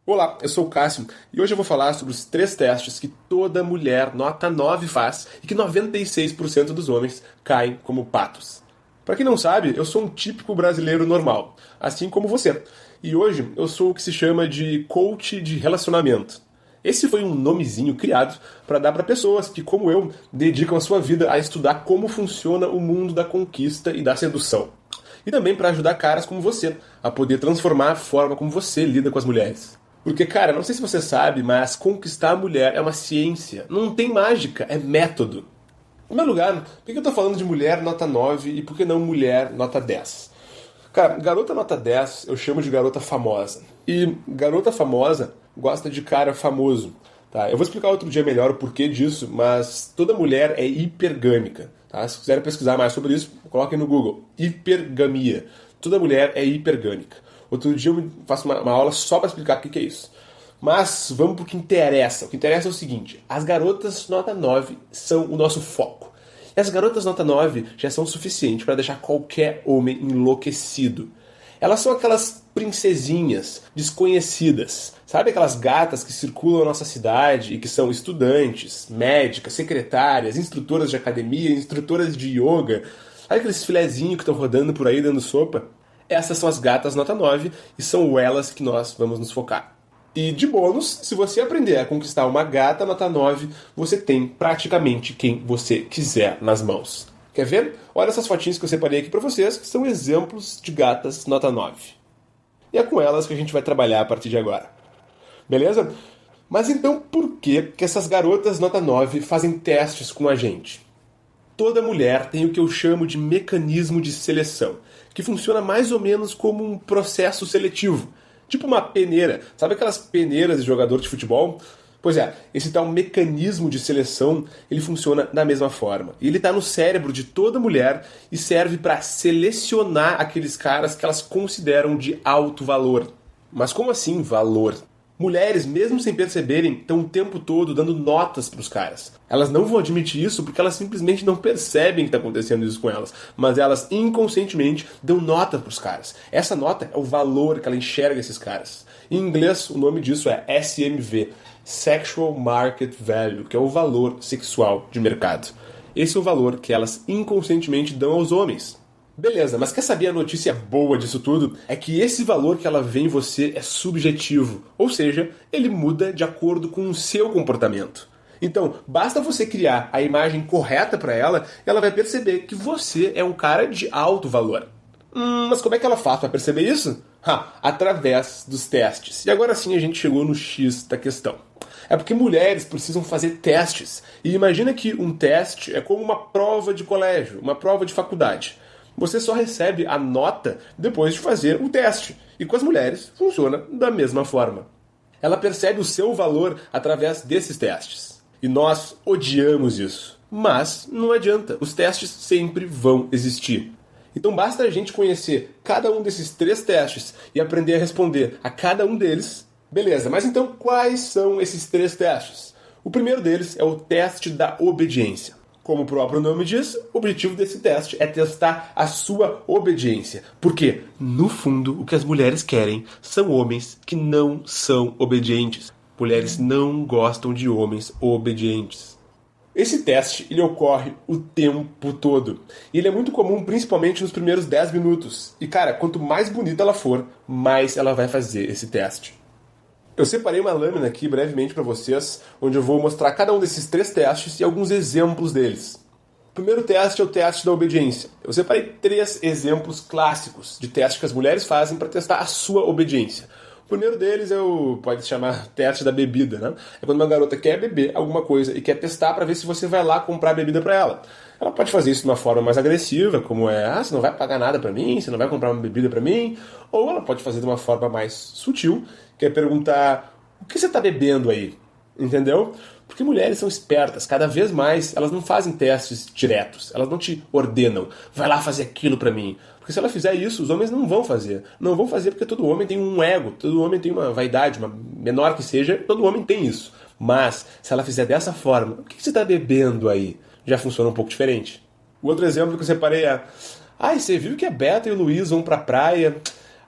Olá, eu sou o Cássio e hoje eu vou falar sobre os 3 testes que toda mulher nota 9 faz e que 96% dos homens caem como patos. Para quem não sabe, eu sou um típico brasileiro normal, assim como você. E hoje eu sou o que se chama de coach de relacionamento. Esse foi um nomezinho criado para dar para pessoas que, como eu, dedicam a sua vida a estudar como funciona o mundo da conquista e da sedução. E também para ajudar caras como você a poder transformar a forma como você lida com as mulheres. Porque, cara, não sei se você sabe, mas conquistar a mulher é uma ciência. Não tem mágica, é método. Em primeiro lugar, por que eu tô falando de mulher nota 9 e por que não mulher nota 10? Cara, garota nota 10 eu chamo de garota famosa. E garota famosa gosta de cara famoso. Tá? Eu vou explicar outro dia melhor o porquê disso, mas toda mulher é hipergâmica. Tá? Se quiserem pesquisar mais sobre isso, coloquem no Google. Hipergamia. Toda mulher é hipergâmica. Outro dia eu faço uma aula só para explicar o que é isso. Mas vamos pro que interessa. O que interessa é o seguinte: as garotas nota 9 são o nosso foco. E as garotas nota 9 já são o suficiente para deixar qualquer homem enlouquecido. Elas são aquelas princesinhas desconhecidas. Sabe aquelas gatas que circulam na nossa cidade e que são estudantes, médicas, secretárias, instrutoras de academia, instrutoras de yoga? Sabe aqueles filezinhos que estão rodando por aí dando sopa? Essas são as gatas nota 9 e são elas que nós vamos nos focar. E de bônus, se você aprender a conquistar uma gata nota 9, você tem praticamente quem você quiser nas mãos. Quer ver? Olha essas fotinhas que eu separei aqui para vocês, que são exemplos de gatas nota 9. E é com elas que a gente vai trabalhar a partir de agora. Beleza? Mas então por que essas garotas nota 9 fazem testes com a gente? Toda mulher tem o que eu chamo de mecanismo de seleção, que funciona mais ou menos como um processo seletivo. Tipo uma peneira. Sabe aquelas peneiras de jogador de futebol? Pois é, esse tal mecanismo de seleção, ele funciona da mesma forma. E ele está no cérebro de toda mulher e serve para selecionar aqueles caras que elas consideram de alto valor. Mas como assim valor? Mulheres, mesmo sem perceberem, estão o tempo todo dando notas para os caras. Elas não vão admitir isso porque elas simplesmente não percebem que está acontecendo isso com elas. Mas elas inconscientemente dão nota para os caras. Essa nota é o valor que ela enxerga esses caras. Em inglês, o nome disso é SMV, Sexual Market Value, que é o valor sexual de mercado. Esse é o valor que elas inconscientemente dão aos homens. Beleza, mas quer saber a notícia boa disso tudo? É que esse valor que ela vê em você é subjetivo, ou seja, ele muda de acordo com o seu comportamento. Então, basta você criar a imagem correta para ela e ela vai perceber que você é um cara de alto valor. Mas como é que ela faz para perceber isso? Através dos testes. E agora sim a gente chegou no X da questão. É porque mulheres precisam fazer testes. E imagina que um teste é como uma prova de colégio, uma prova de faculdade. Você só recebe a nota depois de fazer o teste. E com as mulheres funciona da mesma forma. Ela percebe o seu valor através desses testes. E nós odiamos isso. Mas não adianta, os testes sempre vão existir. Então basta a gente conhecer cada um desses 3 testes e aprender a responder a cada um deles. Beleza, mas então quais são esses 3 testes? O primeiro deles é o teste da obediência. Como o próprio nome diz, o objetivo desse teste é testar a sua obediência. Porque, no fundo, o que as mulheres querem são homens que não são obedientes. Mulheres não gostam de homens obedientes. Esse teste ele ocorre o tempo todo. E ele é muito comum, principalmente nos primeiros 10 minutos. E, cara, quanto mais bonita ela for, mais ela vai fazer esse teste. Eu separei uma lâmina aqui brevemente para vocês, onde eu vou mostrar cada um desses 3 testes e alguns exemplos deles. O primeiro teste é o teste da obediência. Eu separei 3 exemplos clássicos de testes que as mulheres fazem para testar a sua obediência. O primeiro deles é o, pode chamar, teste da bebida, né? É quando uma garota quer beber alguma coisa e quer testar para ver se você vai lá comprar bebida para ela. Ela pode fazer isso de uma forma mais agressiva, como você não vai pagar nada para mim, você não vai comprar uma bebida para mim. Ou ela pode fazer de uma forma mais sutil, que é perguntar, o que você está bebendo aí? Entendeu? Porque mulheres são espertas, cada vez mais elas não fazem testes diretos, elas não te ordenam, vai lá fazer aquilo pra mim. Porque se ela fizer isso, os homens não vão fazer. Não vão fazer porque todo homem tem um ego, todo homem tem uma vaidade, uma menor que seja, todo homem tem isso. Mas, se ela fizer dessa forma, o que você está bebendo aí? Já funciona um pouco diferente. O outro exemplo que eu separei é, você viu que a Beta e o Luiz vão pra praia?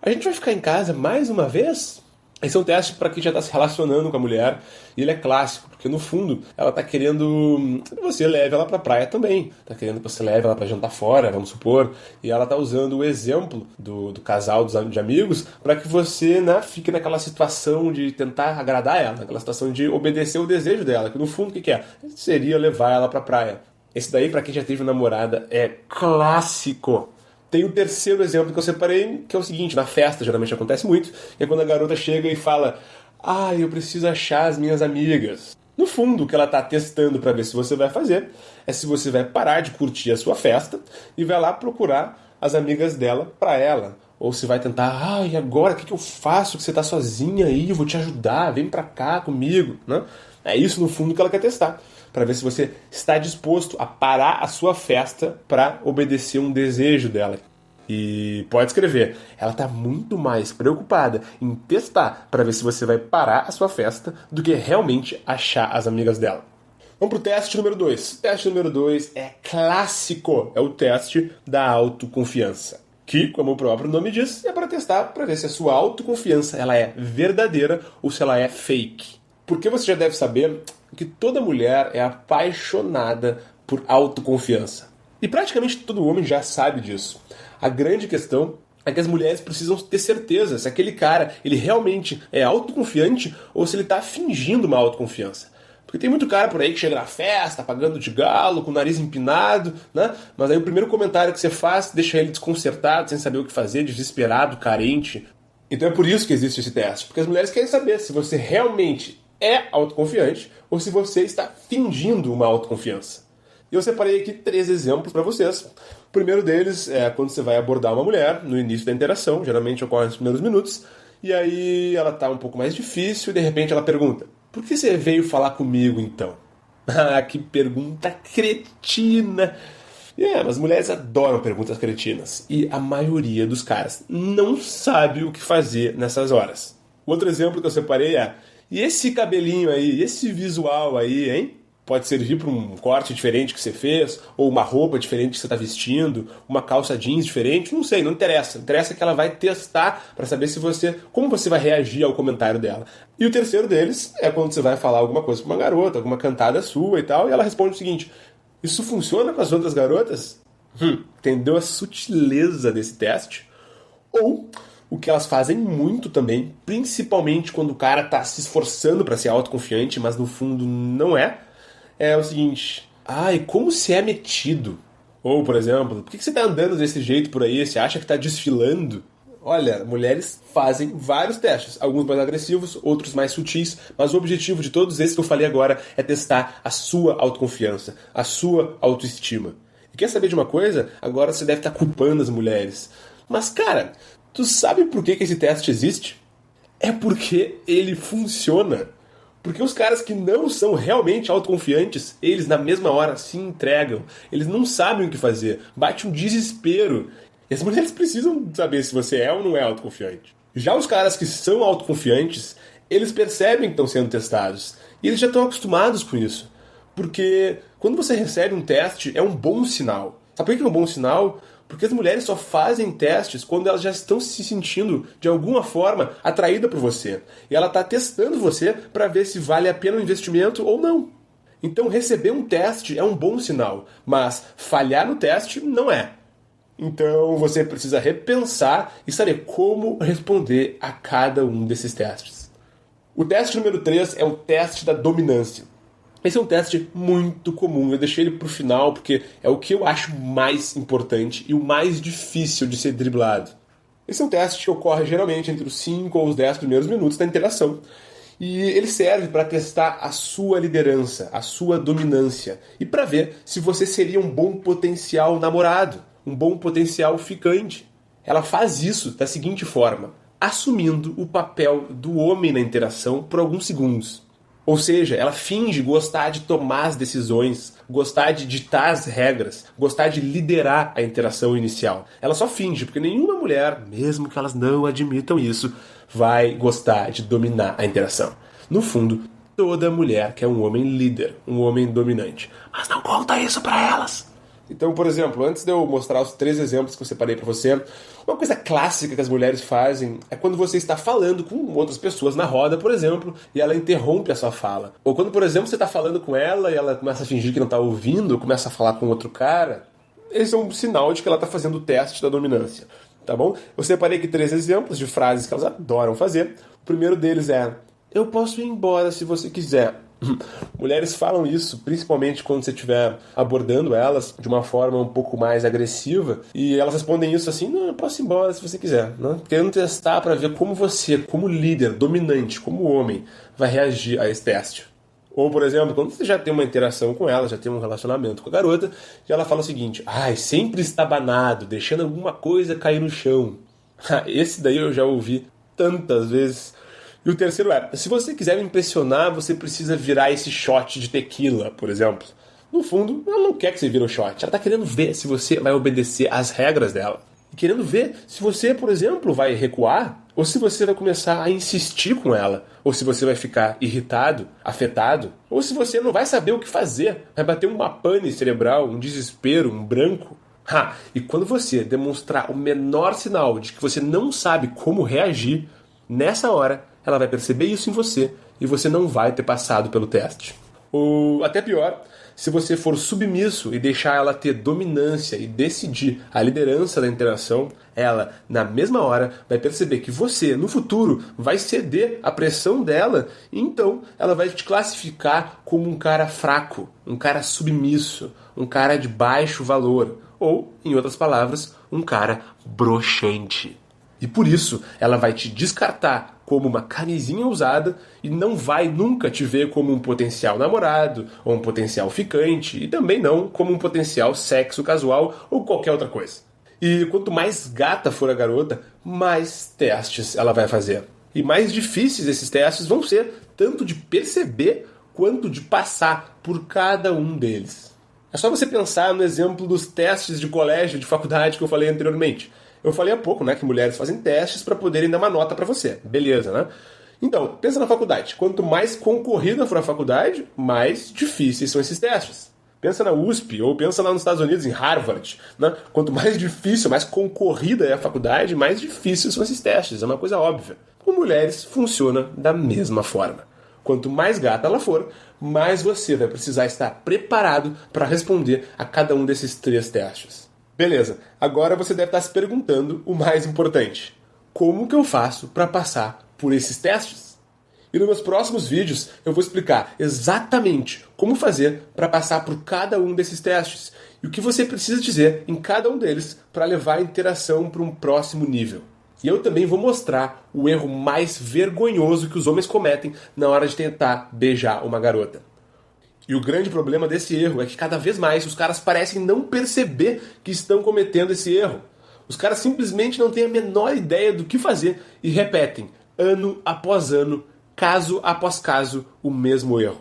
A gente vai ficar em casa mais uma vez? Esse é um teste para quem já está se relacionando com a mulher, e ele é clássico, porque no fundo ela está querendo que você leve ela para a praia também, está querendo que você leve ela para jantar fora, vamos supor, e ela está usando o exemplo do casal de amigos para que você, né, fique naquela situação de tentar agradar ela, naquela situação de obedecer o desejo dela, que no fundo o que é? Seria levar ela para a praia. Esse daí, para quem já teve namorada, é clássico. Tem o terceiro exemplo que eu separei, que é o seguinte: na festa geralmente acontece muito, que é quando a garota chega e fala: ah, eu preciso achar as minhas amigas. No fundo, o que ela está testando para ver se você vai fazer é se você vai parar de curtir a sua festa e vai lá procurar as amigas dela para ela. Ou se vai tentar: ah, e agora o que eu faço? Que você está sozinha aí, eu vou te ajudar, vem para cá comigo, né? É isso no fundo que ela quer testar, para ver se você está disposto a parar a sua festa para obedecer um desejo dela. E pode escrever, ela está muito mais preocupada em testar para ver se você vai parar a sua festa do que realmente achar as amigas dela. Vamos para o teste número 2. O teste número 2 é clássico, é o teste da autoconfiança. Que, como o próprio nome diz, é para testar para ver se a sua autoconfiança ela é verdadeira ou se ela é fake. Porque você já deve saber que toda mulher é apaixonada por autoconfiança. E praticamente todo homem já sabe disso. A grande questão é que as mulheres precisam ter certeza se aquele cara ele realmente é autoconfiante ou se ele está fingindo uma autoconfiança. Porque tem muito cara por aí que chega na festa, pagando de galo, com o nariz empinado, né? Mas aí o primeiro comentário que você faz deixa ele desconcertado, sem saber o que fazer, desesperado, carente. Então é por isso que existe esse teste. Porque as mulheres querem saber se você realmente é autoconfiante ou se você está fingindo uma autoconfiança. E eu separei aqui 3 exemplos para vocês. O primeiro deles é quando você vai abordar uma mulher no início da interação, geralmente ocorre nos primeiros minutos, e aí ela está um pouco mais difícil e de repente ela pergunta: por que você veio falar comigo então? Ah, que pergunta cretina! Mas as mulheres adoram perguntas cretinas e a maioria dos caras não sabe o que fazer nessas horas. Outro exemplo que eu separei é: e esse cabelinho aí, esse visual aí, hein? Pode servir para um corte diferente que você fez, ou uma roupa diferente que você está vestindo, uma calça jeans diferente, não sei, não interessa. Interessa que ela vai testar para saber como você vai reagir ao comentário dela. E o terceiro deles é quando você vai falar alguma coisa para uma garota, alguma cantada sua e tal, e ela responde o seguinte: isso funciona com as outras garotas? Entendeu a sutileza desse teste? Ou o que elas fazem muito também, principalmente quando o cara está se esforçando para ser autoconfiante, mas no fundo não é o seguinte: ai, como você é metido. Ou, por exemplo, por que você tá andando desse jeito por aí? Você acha que tá desfilando? Olha, mulheres fazem vários testes, alguns mais agressivos, outros mais sutis, mas o objetivo de todos esses que eu falei agora é testar a sua autoconfiança, a sua autoestima. E quer saber de uma coisa? Agora você deve estar culpando as mulheres. Mas, cara, tu sabe por que esse teste existe? É porque ele funciona. Porque os caras que não são realmente autoconfiantes, eles na mesma hora se entregam. Eles não sabem o que fazer. Bate um desespero. E as mulheres precisam saber se você é ou não é autoconfiante. Já os caras que são autoconfiantes, eles percebem que estão sendo testados. E eles já estão acostumados com isso. Porque quando você recebe um teste, é um bom sinal. Sabe por que é um bom sinal? Porque as mulheres só fazem testes quando elas já estão se sentindo, de alguma forma, atraídas por você. E ela está testando você para ver se vale a pena o investimento ou não. Então, receber um teste é um bom sinal, mas falhar no teste não é. Então, você precisa repensar e saber como responder a cada um desses testes. O teste número 3 é o teste da dominância. Esse é um teste muito comum, eu deixei ele pro final porque é o que eu acho mais importante e o mais difícil de ser driblado. Esse é um teste que ocorre geralmente entre os 5 ou os 10 primeiros minutos da interação. E ele serve para testar a sua liderança, a sua dominância e para ver se você seria um bom potencial namorado, um bom potencial ficante. Ela faz isso da seguinte forma: assumindo o papel do homem na interação por alguns segundos. Ou seja, ela finge gostar de tomar as decisões, gostar de ditar as regras, gostar de liderar a interação inicial. Ela só finge, porque nenhuma mulher, mesmo que elas não admitam isso, vai gostar de dominar a interação. No fundo, toda mulher quer um homem líder, um homem dominante. Mas não conta isso pra elas. Então, por exemplo, antes de eu mostrar os 3 exemplos que eu separei pra você, uma coisa clássica que as mulheres fazem é quando você está falando com outras pessoas na roda, por exemplo, e ela interrompe a sua fala. Ou quando, por exemplo, você está falando com ela e ela começa a fingir que não está ouvindo, começa a falar com outro cara. Esse é um sinal de que ela está fazendo o teste da dominância, tá bom? Eu separei aqui 3 exemplos de frases que elas adoram fazer. O primeiro deles é: eu posso ir embora se você quiser. Mulheres falam isso, principalmente quando você estiver abordando elas de uma forma um pouco mais agressiva, e elas respondem isso assim: não, eu posso ir embora se você quiser, né? Querendo testar para ver como você, como líder, dominante, como homem, vai reagir a esse teste. Ou, por exemplo, quando você já tem uma interação com ela, já tem um relacionamento com a garota, e ela fala o seguinte: ai, sempre estabanado, deixando alguma coisa cair no chão. Esse daí eu já ouvi tantas vezes. E o terceiro é: se você quiser me impressionar, você precisa virar esse shot de tequila, por exemplo. No fundo, ela não quer que você vire o shot. Ela está querendo ver se você vai obedecer às regras dela. E querendo ver se você, por exemplo, vai recuar, ou se você vai começar a insistir com ela, ou se você vai ficar irritado, afetado, ou se você não vai saber o que fazer, vai bater uma pane cerebral, um desespero, um branco. E quando você demonstrar o menor sinal de que você não sabe como reagir, nessa hora ela vai perceber isso em você e você não vai ter passado pelo teste. Ou até pior, se você for submisso e deixar ela ter dominância e decidir a liderança da interação, ela, na mesma hora, vai perceber que você, no futuro, vai ceder à pressão dela, e então ela vai te classificar como um cara fraco, um cara submisso, um cara de baixo valor, ou, em outras palavras, um cara broxante. E por isso, ela vai te descartar como uma camisinha usada e não vai nunca te ver como um potencial namorado ou um potencial ficante, e também não como um potencial sexo casual ou qualquer outra coisa. E quanto mais gata for a garota, mais testes ela vai fazer. E mais difíceis esses testes vão ser, tanto de perceber quanto de passar por cada um deles. É só você pensar no exemplo dos testes de colégio, de faculdade que eu falei anteriormente. Eu falei há pouco, né, que mulheres fazem testes para poderem dar uma nota para você. Beleza, né? Então, pensa na faculdade. Quanto mais concorrida for a faculdade, mais difíceis são esses testes. Pensa na USP, ou pensa lá nos Estados Unidos, em Harvard, né? Quanto mais difícil, mais concorrida é a faculdade, mais difíceis são esses testes. É uma coisa óbvia. Com mulheres, funciona da mesma forma. Quanto mais gata ela for, mais você vai precisar estar preparado para responder a cada um desses 3 testes. Beleza, agora você deve estar se perguntando o mais importante: como que eu faço para passar por esses testes? E nos meus próximos vídeos eu vou explicar exatamente como fazer para passar por cada um desses testes e o que você precisa dizer em cada um deles para levar a interação para um próximo nível. E eu também vou mostrar o erro mais vergonhoso que os homens cometem na hora de tentar beijar uma garota. E o grande problema desse erro é que cada vez mais os caras parecem não perceber que estão cometendo esse erro. Os caras simplesmente não têm a menor ideia do que fazer e repetem, ano após ano, caso após caso, o mesmo erro.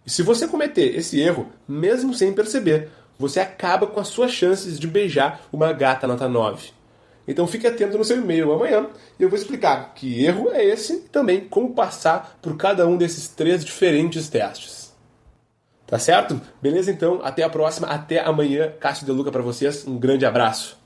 E se você cometer esse erro, mesmo sem perceber, você acaba com as suas chances de beijar uma gata nota 9. Então fique atento no seu e-mail amanhã e eu vou explicar que erro é esse e também como passar por cada um desses 3 diferentes testes. Tá certo? Beleza, então? Até a próxima. Até amanhã. Cássio De Luca pra vocês. Um grande abraço.